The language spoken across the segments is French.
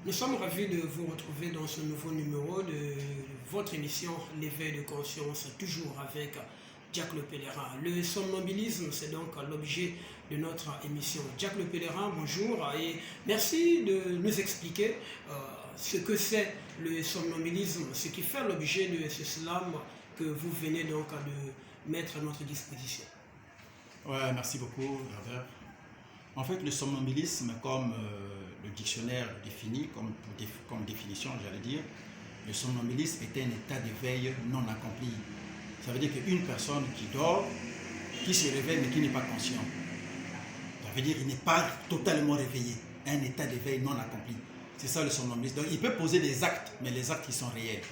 Nous sommes ravis de vous retrouver dans ce nouveau numéro de votre émission L'éveil de conscience, toujours avec Jack le Pèlerin. Le somnambulisme, c'est donc l'objet de notre émission. Jack le Pèlerin, bonjour et merci de nous expliquer ce que c'est le somnambulisme, ce qui fait l'objet de ce slam que vous venez donc de mettre à notre disposition. Ouais, merci beaucoup, Herbert. En fait, le somnambulisme, comme le dictionnaire le définit, comme définition, j'allais dire, le somnambulisme est un état d'éveil non accompli. Ça veut dire qu'une personne qui dort, qui se réveille mais qui n'est pas conscient. Ça veut dire qu'il n'est pas totalement réveillé, un état d'éveil non accompli. C'est ça le somnambulisme. Donc il peut poser des actes, mais les actes qui sont réels.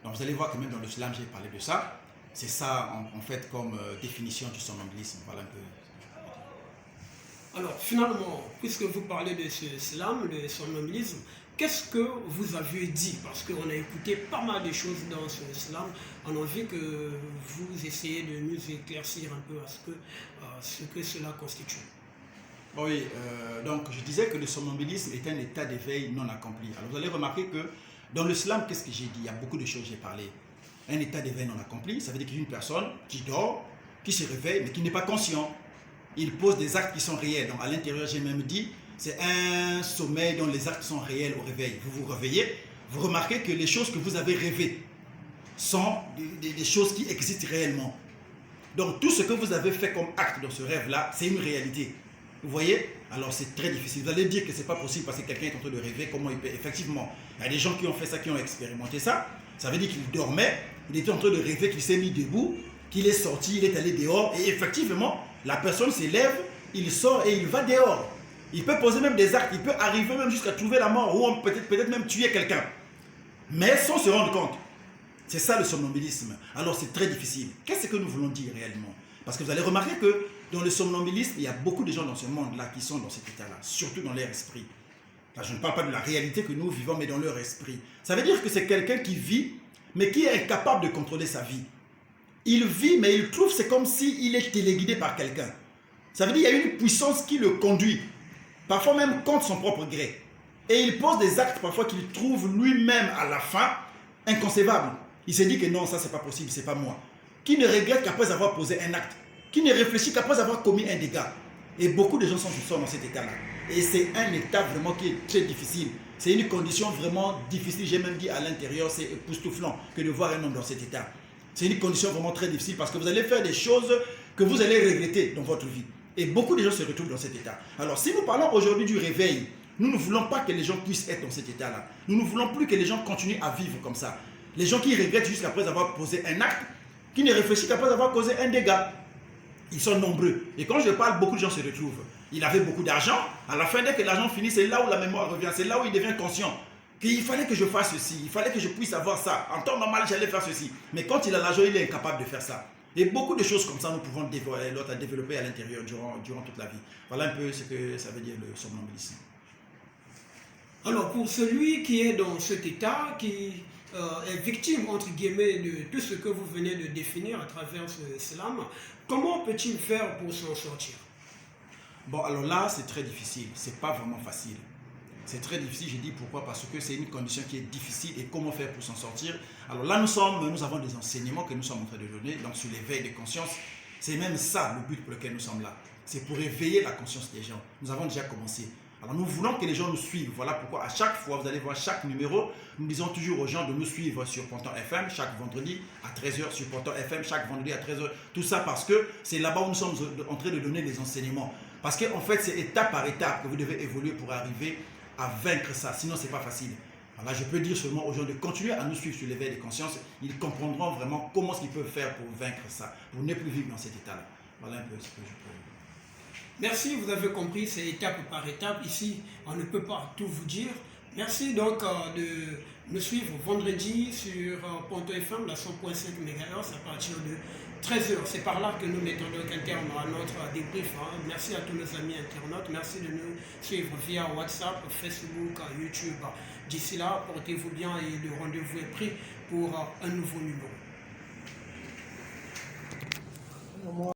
Donc vous allez voir que même dans le slam, j'ai parlé de ça. C'est ça en fait comme définition du somnambulisme. Voilà un peu. Alors finalement, puisque vous parlez de ce slam, le somnambulisme, qu'est-ce que vous avez dit? Parce qu'on a écouté pas mal de choses dans ce slam. On a envie que vous essayez de nous éclaircir un peu à ce que cela constitue. Oui, donc je disais que le somnambulisme est un état d'éveil non accompli. Alors vous allez remarquer que dans le slam, qu'est-ce que j'ai dit? Il y a beaucoup de choses que j'ai parlé. Un état d'éveil non accompli, ça veut dire qu'il y a une personne qui dort, qui se réveille, mais qui n'est pas conscient. Il pose des actes qui sont réels. Donc à l'intérieur, j'ai même dit, c'est un sommeil dont les actes sont réels au réveil. Vous vous réveillez, vous remarquez que les choses que vous avez rêvées sont des choses qui existent réellement. Donc tout ce que vous avez fait comme acte dans ce rêve-là, c'est une réalité. Vous voyez? Alors c'est très difficile. Vous allez dire que ce n'est pas possible parce que quelqu'un est en train de rêver. Comment il peut? Effectivement, il y a des gens qui ont fait ça, qui ont expérimenté ça. Ça veut dire qu'il dormait, il était en train de rêver qu'il s'est mis debout, qu'il est sorti, il est allé dehors. Et effectivement, la personne s'élève, il sort et il va dehors. Il peut poser même des actes, il peut arriver même jusqu'à trouver la mort ou peut-être même tuer quelqu'un. Mais sans se rendre compte. C'est ça le somnambulisme. Alors c'est très difficile. Qu'est-ce que nous voulons dire réellement? Parce que vous allez remarquer que dans le somnambulisme, il y a beaucoup de gens dans ce monde-là qui sont dans cet état-là, surtout dans leur esprit. Là, je ne parle pas de la réalité que nous vivons, mais dans leur esprit. Ça veut dire que c'est quelqu'un qui vit, mais qui est incapable de contrôler sa vie. Il vit, mais il trouve c'est comme s'il est téléguidé par quelqu'un. Ça veut dire qu'il y a une puissance qui le conduit, parfois même contre son propre gré. Et il pose des actes parfois qu'il trouve lui-même à la fin inconcevables. Il se dit que non, ça c'est pas possible, c'est pas moi. Qui ne regrette qu'après avoir posé un acte, qui ne réfléchit qu'après avoir commis un dégât. Et beaucoup de gens sont dans cet état-là. Et c'est un état vraiment qui est très difficile. C'est une condition vraiment difficile, j'ai même dit à l'intérieur, c'est époustouflant que de voir un homme dans cet état. C'est une condition vraiment très difficile parce que vous allez faire des choses que vous allez regretter dans votre vie. Et beaucoup de gens se retrouvent dans cet état. Alors si nous parlons aujourd'hui du réveil, nous ne voulons pas que les gens puissent être dans cet état-là. Nous ne voulons plus que les gens continuent à vivre comme ça. Les gens qui regrettent jusqu'après avoir posé un acte, qui ne réfléchissent qu'après avoir causé un dégât. Ils sont nombreux. Et quand je parle, beaucoup de gens se retrouvent. Il avait beaucoup d'argent. À la fin, dès que l'argent finit, c'est là où la mémoire revient. C'est là où il devient conscient. Qu'il fallait que je fasse ceci. Il fallait que je puisse avoir ça. En temps normal, j'allais faire ceci. Mais quand il a l'argent, il est incapable de faire ça. Et beaucoup de choses comme ça, nous pouvons développer à l'intérieur durant toute la vie. Voilà un peu ce que ça veut dire le somnambulisme. Alors pour celui qui est dans cet état, qui est victime entre guillemets de tout ce que vous venez de définir à travers ce slam, comment peut-il faire pour s'en sortir? Bon, alors là, c'est très difficile. C'est pas vraiment facile. C'est très difficile, je dis pourquoi, parce que c'est une condition qui est difficile et comment faire pour s'en sortir. Alors là, nous avons des enseignements que nous sommes en train de donner, donc sur l'éveil de conscience. C'est même ça le but pour lequel nous sommes là. C'est pour éveiller la conscience des gens. Nous avons déjà commencé. Alors nous voulons que les gens nous suivent. Voilà pourquoi à chaque fois, vous allez voir chaque numéro, nous disons toujours aux gens de nous suivre sur Ponton FM chaque vendredi à 13 h, sur Ponton FM chaque vendredi à 13 h. Tout ça parce que c'est là-bas où nous sommes en train de donner les enseignements. Parce qu'en fait, c'est étape par étape que vous devez évoluer pour arriver à vaincre ça. Sinon, ce n'est pas facile. Alors là, je peux dire seulement aux gens de continuer à nous suivre sur l'éveil de conscience. Ils comprendront vraiment comment ils peuvent faire pour vaincre ça, pour ne plus vivre dans cet état-là. Voilà un peu ce que je peux. Merci, vous avez compris, c'est étape par étape. Ici, on ne peut pas tout vous dire. Merci donc de nous suivre vendredi sur Ponton FM, la 100.5 MHz à partir de 13 h. C'est par là que nous mettons donc un terme à notre débrief. Merci à tous nos amis internautes. Merci de nous suivre via WhatsApp, Facebook, YouTube. D'ici là, portez-vous bien et le rendez-vous est pris pour un nouveau numéro.